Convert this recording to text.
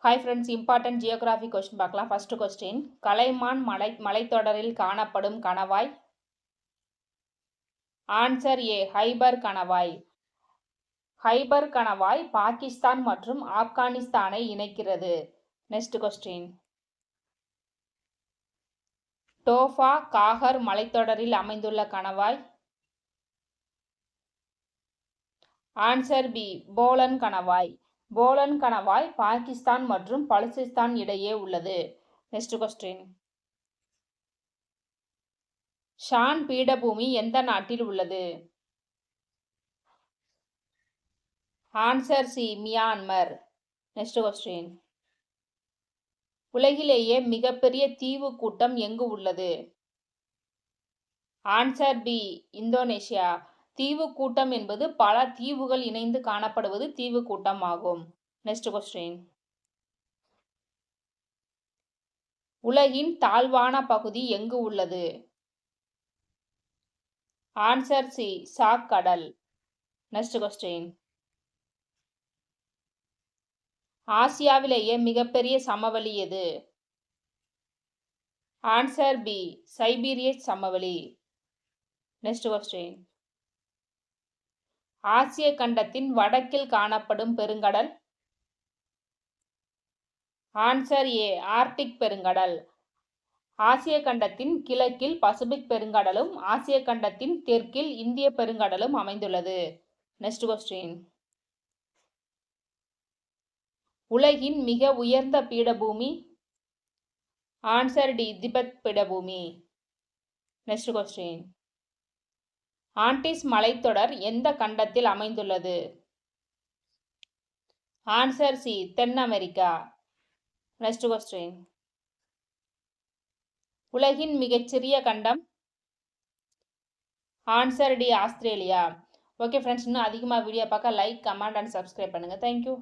Hi friends, important geography question பார்க்கலாம். First question, கலைமான் மலைத்தொடரில் காணப்படும் கணவாய். ஆன்சர் ஏ, ஹைபர் கணவாய். ஹைபர் கணவாய் பாகிஸ்தான் மற்றும் ஆப்கானிஸ்தானை இணைக்கிறது. நெக்ஸ்ட் கொஸ்டின், டோஃபா காகர் மலைத்தொடரில் அமைந்துள்ள கணவாய். ஆன்சர் பி, போலன் கணவாய். போலன் கணவாய் பாகிஸ்தான் மற்றும் பலுசிஸ்தான் இடையே உள்ளது. நெக்ஸ்ட் கொஸ்டின், ஷான் பீடபூமி எந்த நாட்டில் உள்ளது? Answer C, Myanmar. Next question, உலகிலேயே மிகப்பெரிய தீவு கூட்டம் எங்கு உள்ளது? Answer B, Indonesia. தீவு கூட்டம் என்பது பல தீவுகள் இணைந்து காணப்படுவது தீவு கூட்டம் ஆகும். நெக்ஸ்ட் கொஸ்டின், உலகின் தாழ்வான பகுதி எங்கு உள்ளது? ஆன்சர் சி, சாக் கடல். நெக்ஸ்ட் கொஸ்டின், ஆசியாவிலேயே மிகப்பெரிய சமவெளி எது? ஆன்சர் பி, சைபீரிய சமவெளி. நெக்ஸ்ட் கொஸ்டின், ஆசிய கண்டத்தின் வடக்கில் காணப்படும் பெருங்கடல். ஆன்சர் ஏ, ஆர்க்டிக் பெருங்கடல். ஆசிய கண்டத்தின் கிழக்கில் பசிபிக் பெருங்கடலும் ஆசிய கண்டத்தின் தெற்கில் இந்திய பெருங்கடலும் அமைந்துள்ளது. நெக்ஸ்ட் கொஸ்டின், உலகின் மிக உயர்ந்த பீடபூமி. ஆன்சர் டி, திபெத் பீடபூமி. நெக்ஸ்ட் கொஸ்டின், ஆண்டிஸ் மலைத்தொடர் எந்த கண்டத்தில் அமைந்துள்ளது? ஆன்சர் சி, தென் அமெரிக்கா. நெக்ஸ்ட் கொஸ்டின், உலகின் மிகச்சிறிய கண்டம். Answer D, Australia. Okay friends, இன்னும் அதிகமாக வீடியோ பார்க்க லைக், கமெண்ட் அண்ட் சப்ஸ்கிரைப் பண்ணுங்கள். தேங்க்யூ.